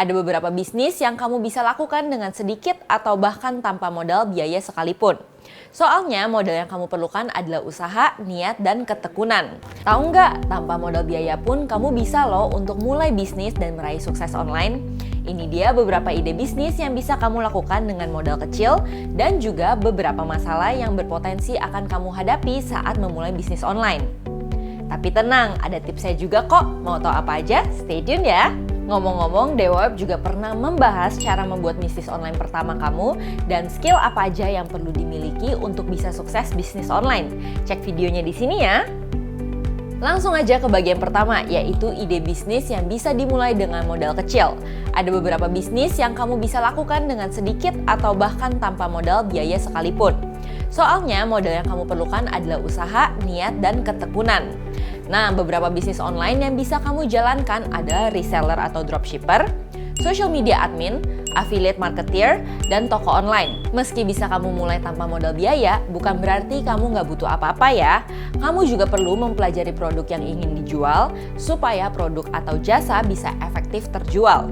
Ada beberapa bisnis yang kamu bisa lakukan dengan sedikit atau bahkan tanpa modal biaya sekalipun. Soalnya modal yang kamu perlukan adalah usaha, niat, dan ketekunan. Tahu nggak, tanpa modal biaya pun kamu bisa loh untuk mulai bisnis dan meraih sukses online. Ini dia beberapa ide bisnis yang bisa kamu lakukan dengan modal kecil dan juga beberapa masalah yang berpotensi akan kamu hadapi saat memulai bisnis online. Tapi tenang, ada tipsnya juga kok. Mau tahu apa aja? Stay tune ya! Ngomong-ngomong, DewaWeb juga pernah membahas cara membuat bisnis online pertama kamu dan skill apa aja yang perlu dimiliki untuk bisa sukses bisnis online. Cek videonya di sini ya! Langsung aja ke bagian pertama, yaitu ide bisnis yang bisa dimulai dengan modal kecil. Ada beberapa bisnis yang kamu bisa lakukan dengan sedikit atau bahkan tanpa modal biaya sekalipun. Soalnya modal yang kamu perlukan adalah usaha, niat, dan ketekunan. Nah, beberapa bisnis online yang bisa kamu jalankan adalah reseller atau dropshipper, social media admin, affiliate marketer, dan toko online. Meski bisa kamu mulai tanpa modal biaya, bukan berarti kamu nggak butuh apa-apa ya. Kamu juga perlu mempelajari produk yang ingin dijual, supaya produk atau jasa bisa efektif terjual.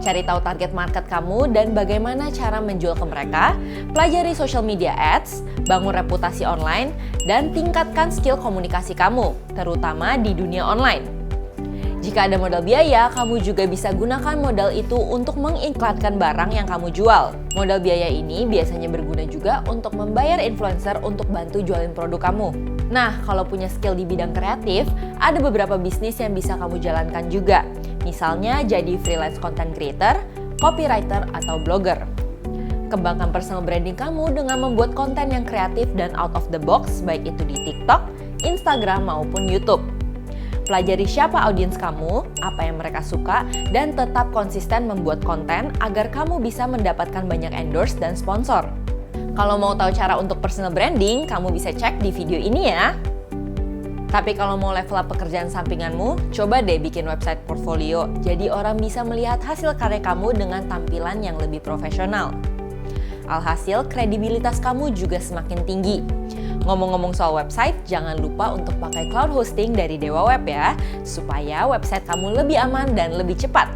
Cari tahu target market kamu dan bagaimana cara menjual ke mereka, pelajari social media ads, bangun reputasi online, dan tingkatkan skill komunikasi kamu, terutama di dunia online. Jika ada modal biaya, kamu juga bisa gunakan modal itu untuk mengiklankan barang yang kamu jual. Modal biaya ini biasanya berguna juga untuk membayar influencer untuk bantu jualin produk kamu. Nah, kalau punya skill di bidang kreatif, ada beberapa bisnis yang bisa kamu jalankan juga. Misalnya jadi freelance content creator, copywriter, atau blogger. Kembangkan personal branding kamu dengan membuat konten yang kreatif dan out of the box, baik itu di TikTok, Instagram, maupun YouTube. Pelajari siapa audiens kamu, apa yang mereka suka, dan tetap konsisten membuat konten agar kamu bisa mendapatkan banyak endorse dan sponsor. Kalau mau tahu cara untuk personal branding, kamu bisa cek di video ini ya. Tapi kalau mau level up pekerjaan sampinganmu, coba deh bikin website portfolio, jadi orang bisa melihat hasil karya kamu dengan tampilan yang lebih profesional. Alhasil, kredibilitas kamu juga semakin tinggi. Ngomong-ngomong soal website, jangan lupa untuk pakai cloud hosting dari DewaWeb ya, supaya website kamu lebih aman dan lebih cepat.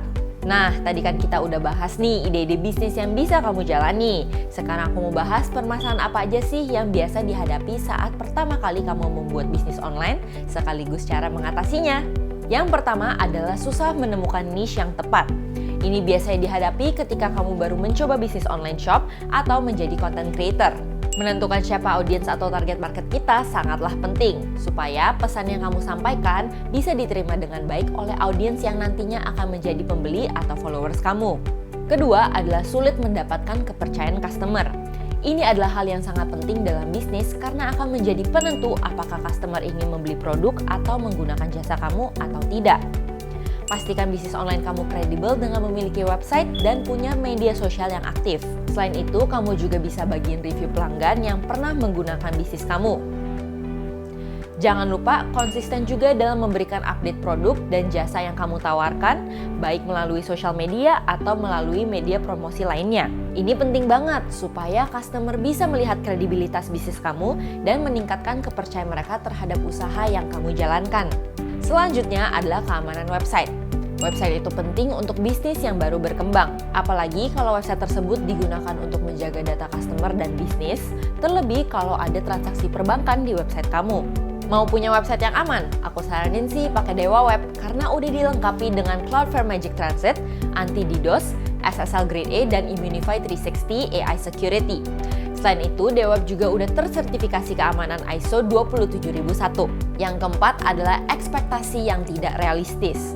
Nah, tadi kan kita udah bahas nih ide-ide bisnis yang bisa kamu jalani. Sekarang aku mau bahas permasalahan apa aja sih yang biasa dihadapi saat pertama kali kamu membuat bisnis online, sekaligus cara mengatasinya. Yang pertama adalah susah menemukan niche yang tepat. Ini biasanya dihadapi ketika kamu baru mencoba bisnis online shop atau menjadi content creator. Menentukan siapa audiens atau target market kita sangatlah penting, supaya pesan yang kamu sampaikan bisa diterima dengan baik oleh audiens yang nantinya akan menjadi pembeli atau followers kamu. Kedua adalah sulit mendapatkan kepercayaan customer. Ini adalah hal yang sangat penting dalam bisnis karena akan menjadi penentu apakah customer ingin membeli produk atau menggunakan jasa kamu atau tidak. Pastikan bisnis online kamu kredibel dengan memiliki website dan punya media sosial yang aktif. Selain itu, kamu juga bisa bagiin review pelanggan yang pernah menggunakan bisnis kamu. Jangan lupa konsisten juga dalam memberikan update produk dan jasa yang kamu tawarkan, baik melalui sosial media atau melalui media promosi lainnya. Ini penting banget supaya customer bisa melihat kredibilitas bisnis kamu dan meningkatkan kepercayaan mereka terhadap usaha yang kamu jalankan. Selanjutnya adalah keamanan website. Website itu penting untuk bisnis yang baru berkembang, apalagi kalau website tersebut digunakan untuk menjaga data customer dan bisnis, terlebih kalau ada transaksi perbankan di website kamu. Mau punya website yang aman? Aku saranin sih pakai DewaWeb karena udah dilengkapi dengan Cloudflare Magic Transit, anti-DDoS, SSL Grade A, dan Immunify 360 AI Security. Selain itu, DewaWeb juga udah tersertifikasi keamanan ISO 27001. Yang keempat adalah ekspektasi yang tidak realistis.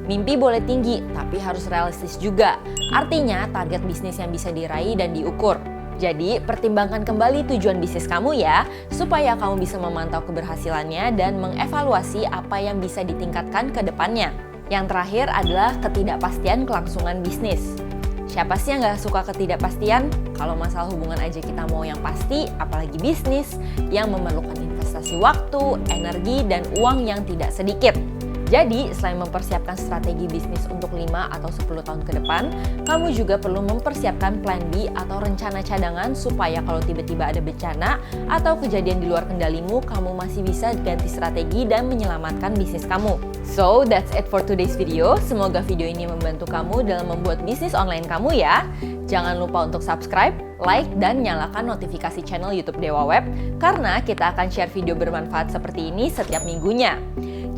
Mimpi boleh tinggi, tapi harus realistis juga. Artinya, target bisnis yang bisa diraih dan diukur. Jadi, pertimbangkan kembali tujuan bisnis kamu ya, supaya kamu bisa memantau keberhasilannya dan mengevaluasi apa yang bisa ditingkatkan ke depannya. Yang terakhir adalah ketidakpastian kelangsungan bisnis. Siapa sih yang gak suka ketidakpastian? Kalau masalah hubungan aja kita mau yang pasti, apalagi bisnis yang memerlukan investasi waktu, energi, dan uang yang tidak sedikit. Jadi, selain mempersiapkan strategi bisnis untuk 5 atau 10 tahun ke depan, kamu juga perlu mempersiapkan plan B atau rencana cadangan supaya kalau tiba-tiba ada bencana atau kejadian di luar kendalimu, kamu masih bisa ganti strategi dan menyelamatkan bisnis kamu. So, that's it for today's video. Semoga video ini membantu kamu dalam membuat bisnis online kamu ya. Jangan lupa untuk subscribe, like, dan nyalakan notifikasi channel YouTube Dewa Web karena kita akan share video bermanfaat seperti ini setiap minggunya.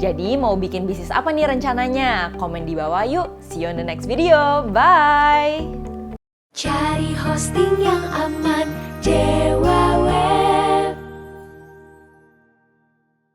Jadi mau bikin bisnis apa nih rencananya? Komen di bawah yuk. See you on the next video. Bye! Cari hosting yang aman, Dewa.